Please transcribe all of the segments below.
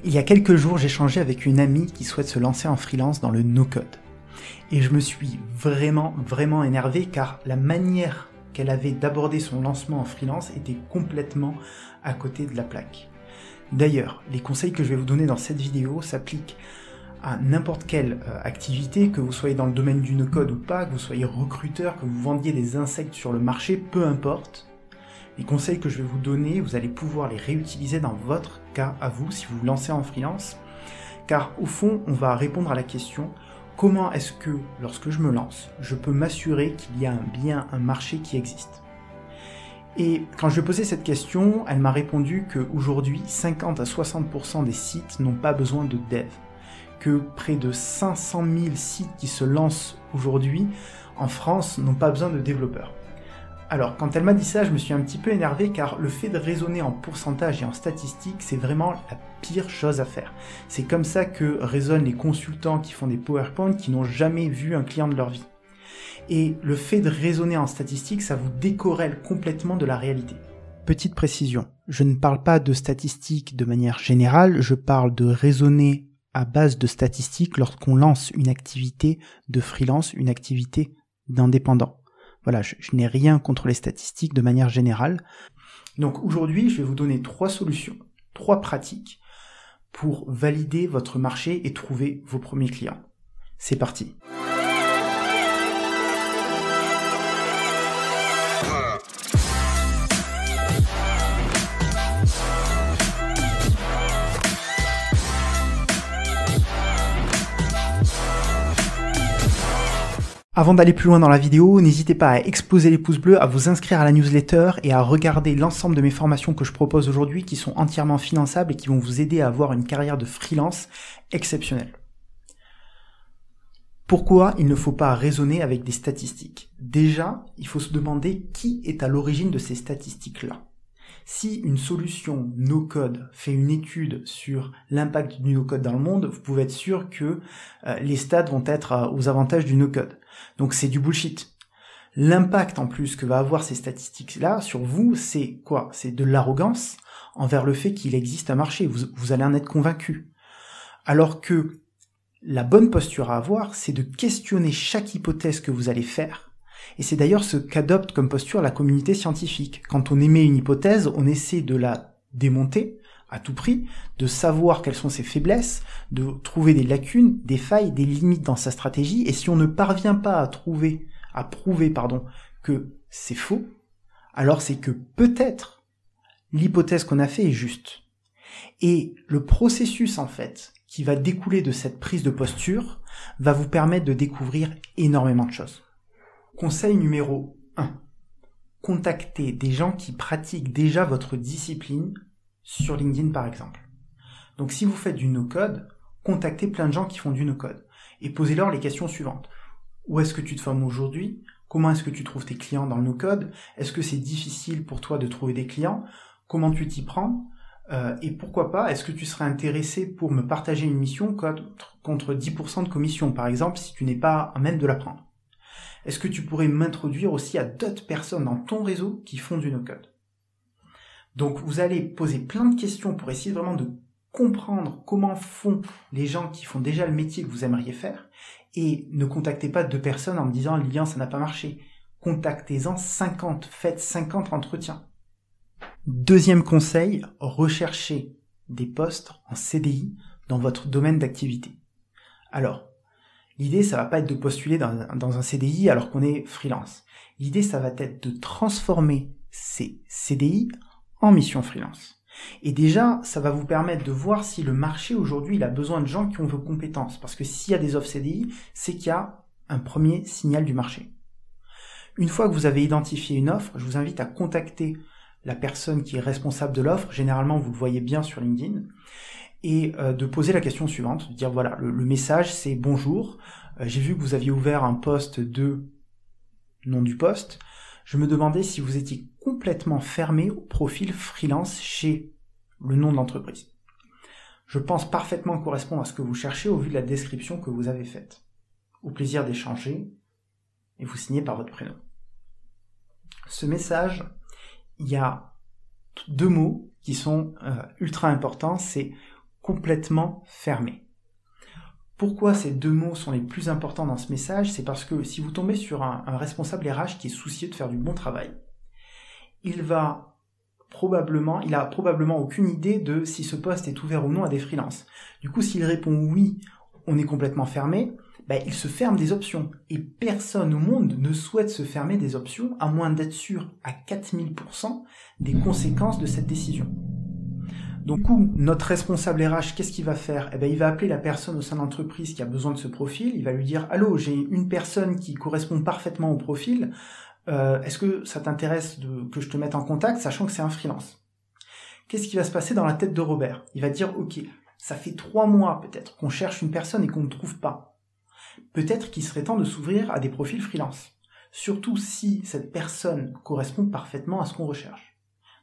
Il y a quelques jours, j'ai échangé avec une amie qui souhaite se lancer en freelance dans le no-code. Et je me suis vraiment énervé car la manière qu'elle avait d'aborder son lancement en freelance était complètement à côté de la plaque. D'ailleurs, les conseils que je vais vous donner dans cette vidéo s'appliquent à n'importe quelle activité, que vous soyez dans le domaine du no-code ou pas, que vous soyez recruteur, que vous vendiez des insectes sur le marché, peu importe. Les conseils que je vais vous donner, vous allez pouvoir les réutiliser dans votre cas à vous si vous vous lancez en freelance. Car au fond, on va répondre à la question comment est-ce que, lorsque je me lance, je peux m'assurer qu'il y a bien un marché qui existe. Et quand je lui ai posé cette question, elle m'a répondu qu'aujourd'hui, 50 à 60% des sites n'ont pas besoin de dev. Que près de 500 000 sites qui se lancent aujourd'hui en France n'ont pas besoin de développeurs. Alors, quand elle m'a dit ça, je me suis un petit peu énervé car le fait de raisonner en pourcentage et en statistiques, c'est vraiment la pire chose à faire. C'est comme ça que raisonnent les consultants qui font des PowerPoint qui n'ont jamais vu un client de leur vie. Et le fait de raisonner en statistiques, ça vous décorrèle complètement de la réalité. Petite précision, je ne parle pas de statistiques de manière générale, je parle de raisonner à base de statistiques lorsqu'on lance une activité de freelance, une activité d'indépendant. Voilà, je n'ai rien contre les statistiques de manière générale. Donc aujourd'hui, je vais vous donner 3 solutions, 3 pratiques pour valider votre marché et trouver vos premiers clients. C'est parti. Avant d'aller plus loin dans la vidéo, n'hésitez pas à exploser les pouces bleus, à vous inscrire à la newsletter et à regarder l'ensemble de mes formations que je propose aujourd'hui qui sont entièrement finançables et qui vont vous aider à avoir une carrière de freelance exceptionnelle. Pourquoi il ne faut pas raisonner avec des statistiques? Déjà, il faut se demander qui est à l'origine de ces statistiques-là. Si une solution no-code fait une étude sur l'impact du no-code dans le monde, vous pouvez être sûr que les stats vont être aux avantages du no-code. Donc c'est du bullshit. L'impact en plus que va avoir ces statistiques-là sur vous, c'est quoi? C'est de l'arrogance envers le fait qu'il existe un marché. Vous allez en être convaincu. Alors que la bonne posture à avoir, c'est de questionner chaque hypothèse que vous allez faire. Et c'est d'ailleurs ce qu'adopte comme posture la communauté scientifique. Quand on émet une hypothèse, on essaie de la démonter à tout prix, de savoir quelles sont ses faiblesses, de trouver des lacunes, des failles, des limites dans sa stratégie. Et si on ne parvient pas à prouver que c'est faux, alors c'est que peut-être l'hypothèse qu'on a fait est juste. Et le processus en fait qui va découler de cette prise de posture va vous permettre de découvrir énormément de choses. Conseil numéro 1. Contactez des gens qui pratiquent déjà votre discipline sur LinkedIn par exemple. Donc si vous faites du no-code, contactez plein de gens qui font du no-code et posez-leur les questions suivantes. Où est-ce que tu te formes aujourd'hui? Comment est-ce que tu trouves tes clients dans le no-code? Est-ce que c'est difficile pour toi de trouver des clients? Comment tu t'y prends? Et pourquoi pas, est-ce que tu serais intéressé pour me partager une mission contre 10% de commission par exemple si tu n'es pas à même de la prendre? Est-ce que tu pourrais m'introduire aussi à d'autres personnes dans ton réseau qui font du no-code? Donc vous allez poser plein de questions pour essayer vraiment de comprendre comment font les gens qui font déjà le métier que vous aimeriez faire et ne contactez pas 2 personnes en me disant Lilian ça n'a pas marché. Contactez-en 50, faites 50 entretiens. Deuxième conseil, recherchez des postes en CDI dans votre domaine d'activité. Alors, l'idée, ça va pas être de postuler dans un CDI alors qu'on est freelance. L'idée, ça va être de transformer ces CDI en mission freelance. Et déjà, ça va vous permettre de voir si le marché aujourd'hui, il a besoin de gens qui ont vos compétences. Parce que s'il y a des offres CDI, c'est qu'il y a un premier signal du marché. Une fois que vous avez identifié une offre, je vous invite à contacter la personne qui est responsable de l'offre. Généralement, vous le voyez bien sur LinkedIn. Et de poser la question suivante, de dire voilà, le message c'est bonjour, j'ai vu que vous aviez ouvert un poste de nom du poste, je me demandais si vous étiez complètement fermé au profil freelance chez le nom de l'entreprise. Je pense parfaitement correspondre à ce que vous cherchez au vu de la description que vous avez faite. Au plaisir d'échanger, et vous signez par votre prénom. Ce message, il y a 2 mots qui sont ultra importants, c'est complètement fermé. Pourquoi ces deux mots sont les plus importants dans ce message? C'est parce que si vous tombez sur un responsable RH qui est soucieux de faire du bon travail, il a probablement aucune idée de si ce poste est ouvert ou non à des freelances. Du coup, s'il répond oui, on est complètement fermé, il se ferme des options. Et personne au monde ne souhaite se fermer des options, à moins d'être sûr à 4000% des conséquences de cette décision. Donc, notre responsable RH, qu'est-ce qu'il va faire? Il va appeler la personne au sein de l'entreprise qui a besoin de ce profil, il va lui dire « Allô, j'ai une personne qui correspond parfaitement au profil, est-ce que ça t'intéresse que je te mette en contact, sachant que c'est un freelance ?» Qu'est-ce qui va se passer dans la tête de Robert? Il va dire « Ok, ça fait 3 mois peut-être qu'on cherche une personne et qu'on ne trouve pas. Peut-être qu'il serait temps de s'ouvrir à des profils freelance, surtout si cette personne correspond parfaitement à ce qu'on recherche. »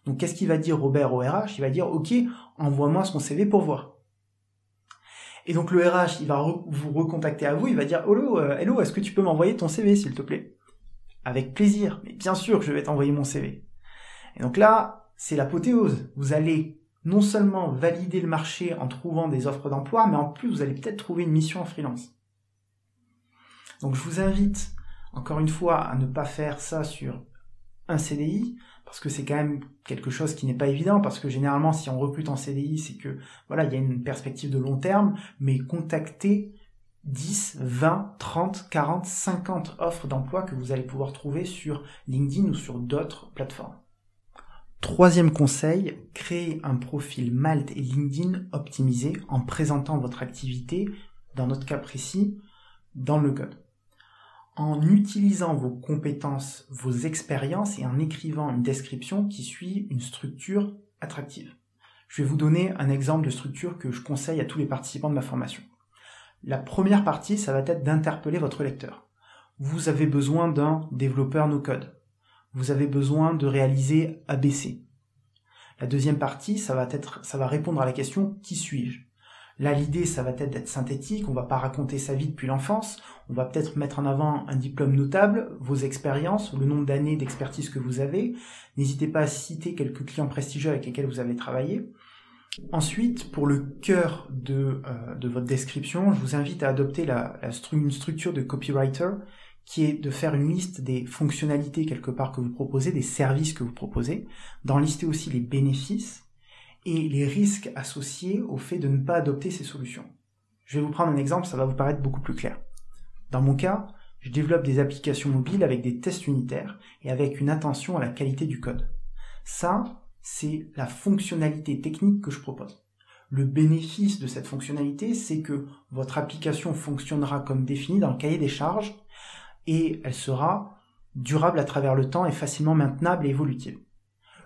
Donc, qu'est-ce qu'il va dire Robert au RH? Il va dire « Ok, envoie-moi son CV pour voir. » Et donc, le RH, il va vous recontacter à vous, il va dire « Hello, est-ce que tu peux m'envoyer ton CV, s'il te plaît ?» Avec plaisir, mais bien sûr que je vais t'envoyer mon CV. Et donc là, c'est l'apothéose. Vous allez non seulement valider le marché en trouvant des offres d'emploi, mais en plus, vous allez peut-être trouver une mission en freelance. Donc, je vous invite, encore une fois, à ne pas faire ça sur un CDI, parce que c'est quand même quelque chose qui n'est pas évident, parce que généralement, si on recrute en CDI, c'est que, il y a une perspective de long terme, mais contactez 10, 20, 30, 40, 50 offres d'emploi que vous allez pouvoir trouver sur LinkedIn ou sur d'autres plateformes. Troisième conseil, créez un profil Malt et LinkedIn optimisé en présentant votre activité, dans notre cas précis, dans le code. En utilisant vos compétences, vos expériences et en écrivant une description qui suit une structure attractive. Je vais vous donner un exemple de structure que je conseille à tous les participants de ma formation. La première partie, ça va être d'interpeller votre lecteur. Vous avez besoin d'un développeur no-code. Vous avez besoin de réaliser ABC. La deuxième partie, ça va répondre à la question « Qui suis-je ?» Là, l'idée, ça va être d'être synthétique, on va pas raconter sa vie depuis l'enfance, on va peut-être mettre en avant un diplôme notable, vos expériences, le nombre d'années d'expertise que vous avez. N'hésitez pas à citer quelques clients prestigieux avec lesquels vous avez travaillé. Ensuite, pour le cœur de votre description, je vous invite à adopter une structure de copywriter qui est de faire une liste des fonctionnalités quelque part que vous proposez, des services que vous proposez, d'en lister aussi les bénéfices et les risques associés au fait de ne pas adopter ces solutions. Je vais vous prendre un exemple, ça va vous paraître beaucoup plus clair. Dans mon cas, je développe des applications mobiles avec des tests unitaires et avec une attention à la qualité du code. Ça, c'est la fonctionnalité technique que je propose. Le bénéfice de cette fonctionnalité, c'est que votre application fonctionnera comme défini dans le cahier des charges et elle sera durable à travers le temps et facilement maintenable et évolutive.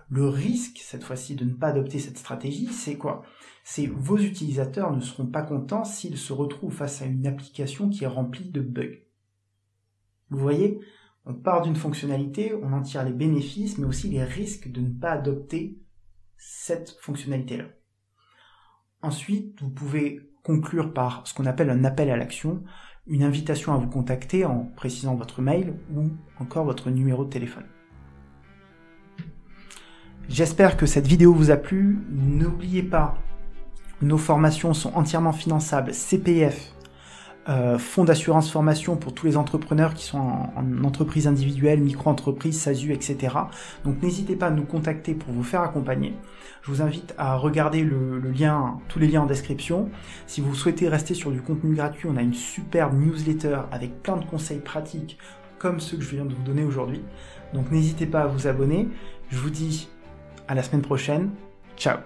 Le risque, cette fois-ci, de ne pas adopter cette stratégie, c'est quoi? C'est vos utilisateurs ne seront pas contents s'ils se retrouvent face à une application qui est remplie de bugs. Vous voyez, on part d'une fonctionnalité, on en tire les bénéfices, mais aussi les risques de ne pas adopter cette fonctionnalité-là. Ensuite, vous pouvez conclure par ce qu'on appelle un appel à l'action, une invitation à vous contacter en précisant votre mail ou encore votre numéro de téléphone. J'espère que cette vidéo vous a plu. N'oubliez pas, nos formations sont entièrement finançables, CPF, fonds d'assurance formation pour tous les entrepreneurs qui sont en entreprise individuelle, micro-entreprise, SASU, etc. Donc n'hésitez pas à nous contacter pour vous faire accompagner. Je vous invite à regarder tous les liens en description. Si vous souhaitez rester sur du contenu gratuit, on a une superbe newsletter avec plein de conseils pratiques comme ceux que je viens de vous donner aujourd'hui. Donc n'hésitez pas à vous abonner. Je vous dis à la semaine prochaine. Ciao!